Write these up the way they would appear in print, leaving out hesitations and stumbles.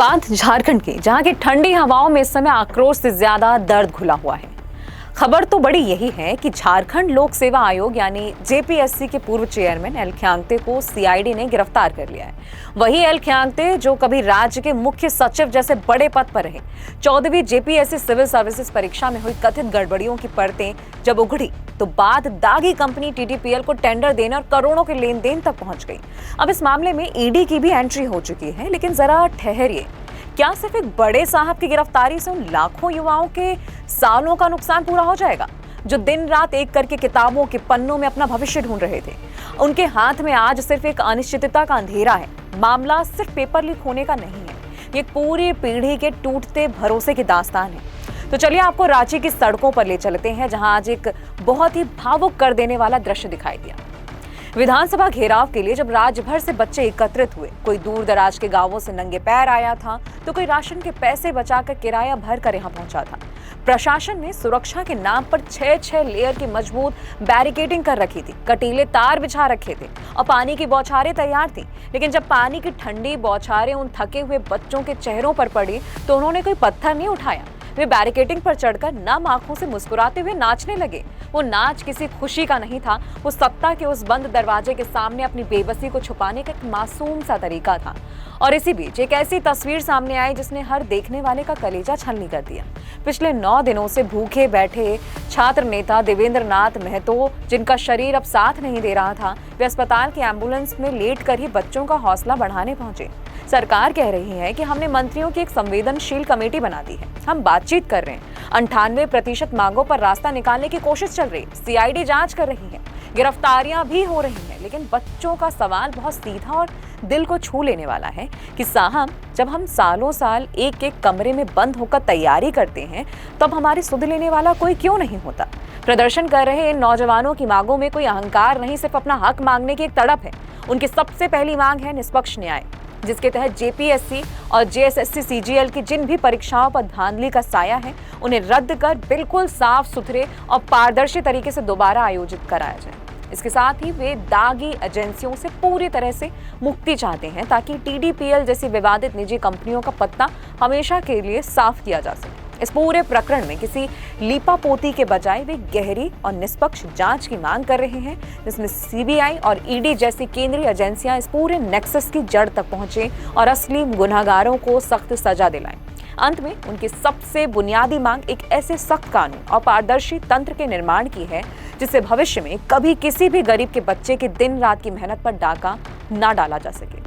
बात झारखंड की, जहां की ठंडी हवाओं में इस समय आक्रोश से ज्यादा दर्द घुला हुआ है। खबर तो बड़ी यही है कि झारखंड लोक सेवा आयोग यानी जेपीएससी के पूर्व चेयरमैन एल खियांग्ते को सीआईडी ने गिरफ्तार कर लिया है। वही एल खियांग्ते जो कभी राज्य के मुख्य सचिव जैसे बड़े पद पर रहे, 14वीं जेपीएससी सिविल सर्विसेज परीक्षा में हुई कथित गड़बड़ियों की परतें जब उगड़ी तो बात दागी कंपनी टीडीपीएल को टेंडर देने और करोड़ों के लेन देन तक पहुंच गई। अब इस मामले में ईडी की भी एंट्री हो चुकी है, लेकिन जरा ठहरिए, क्या सिर्फ एक बड़े साहब की गिरफ्तारी से उन लाखों युवाओं के सालों का नुकसान पूरा हो जाएगा जो दिन रात एक करके किताबों के पन्नों में अपना भविष्य ढूंढ रहे थे? उनके हाथ में आज सिर्फ एक अनिश्चितता का अंधेरा है। मामला सिर्फ पेपर लीक होने का नहीं है, ये पूरी पीढ़ी के टूटते भरोसे की दास्तान है। तो चलिए आपको रांची की सड़कों पर ले चलते हैं, जहां आज एक बहुत ही भावुक कर देने वाला दृश्य दिखाई दिया। विधानसभा घेराव के लिए जब राज्य भर से बच्चे एकत्रित हुए, कोई दूर दराज के गांवों से नंगे पैर आया था तो कोई राशन के पैसे बचाकर किराया भर कर यहाँ पहुंचा था। प्रशासन ने सुरक्षा के नाम पर 6 लेयर की मजबूत बैरिकेडिंग कर रखी थी, कटीले तार बिछा रखे थे और पानी की बौछारें तैयार थी। लेकिन जब पानी की ठंडी बौछारें उन थके हुए बच्चों के चेहरों पर पड़ी तो उन्होंने कोई पत्थर नहीं उठाया। वे बैरिकेडिंग पर चढ़कर नम आंखों से मुस्कुराते हुए नाचने लगे। वो नाच किसी खुशी का नहीं था, वो सत्ता के उस बंद दरवाजे के सामने अपनी बेबसी को छुपाने का एक मासूम सा तरीका था। और इसी बीच एक ऐसी तस्वीर सामने आई जिसने हर देखने वाले का कलेजा छलनी कर दिया। पिछले 9 दिनों से भूखे बैठे छात्र नेता देवेंद्र नाथ महतो, जिनका शरीर अब साथ नहीं दे रहा था, वे अस्पताल की एम्बुलेंस में लेट कर ही बच्चों का हौसला बढ़ाने पहुंचे। सरकार कह रही है कि हमने मंत्रियों की एक संवेदनशील कमेटी बना दी है, हम बातचीत कर रहे हैं, 98% मांगों पर रास्ता निकालने की कोशिश चल रही है, सीआईडी जांच कर रही है, गिरफ्तारियां भी हो रही हैं। लेकिन बच्चों का सवाल बहुत सीधा और दिल को छू लेने वाला है कि साहब, जब हम सालों साल एक एक कमरे में बंद होकर तैयारी करते हैं तब हमारी सुध लेने वाला कोई क्यों नहीं होता? प्रदर्शन कर रहे इन नौजवानों की मांगों में कोई अहंकार नहीं, सिर्फ अपना हक मांगने की एक तड़प है। उनकी सबसे पहली मांग है निष्पक्ष न्याय, जिसके तहत जेपीएससी और जेएसएससी सीजीएल की जिन भी परीक्षाओं पर धांधली का साया है, उन्हें रद्द कर बिल्कुल साफ सुथरे और पारदर्शी तरीके से दोबारा आयोजित कराया जाए। इसके साथ ही वे दागी एजेंसियों से पूरी तरह से मुक्ति चाहते हैं, ताकि टीडीपीएल जैसी विवादित निजी कंपनियों का पत्ता हमेशा के लिए साफ किया जा सके। इस पूरे प्रकरण में किसी लीपापोती के बजाय वे गहरी और निष्पक्ष जांच की मांग कर रहे हैं, जिसमें सीबीआई और ईडी जैसी केंद्रीय एजेंसियां इस पूरे नेक्सस की जड़ तक पहुंचे और असली गुनहगारों को सख्त सजा दिलाएं। अंत में उनकी सबसे बुनियादी मांग एक ऐसे सख्त कानून और पारदर्शी तंत्र के निर्माण की है जिससे भविष्य में कभी किसी भी गरीब के बच्चे के दिन रात की मेहनत पर डाका ना डाला जा सके।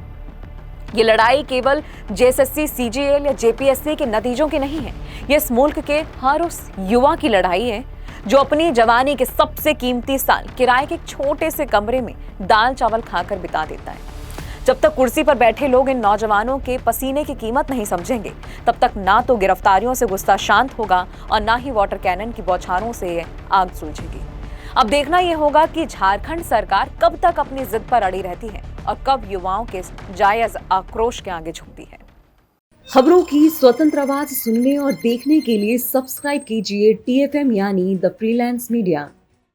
ये लड़ाई केवल जेएसएससी, सीजीएल या जेपीएससी के नतीजों की नहीं है, ये इस मुल्क के हर उस युवा की लड़ाई है जो अपनी जवानी के सबसे कीमती साल किराए के एक छोटे से कमरे में दाल चावल खाकर बिता देता है। जब तक कुर्सी पर बैठे लोग इन नौजवानों के पसीने की कीमत नहीं समझेंगे, तब तक ना तो गिरफ्तारियों से गुस्सा शांत होगा और ना ही वाटर कैनन की बौछारों से आग सुलझेगी। अब देखना यह होगा कि झारखंड सरकार कब तक अपनी जिद पर अड़ी रहती है और कब युवाओं के जायज आक्रोश के आगे झुकती है। खबरों की स्वतंत्र आवाज सुनने और देखने के लिए सब्सक्राइब कीजिए TFM यानी द फ्रीलांस मीडिया।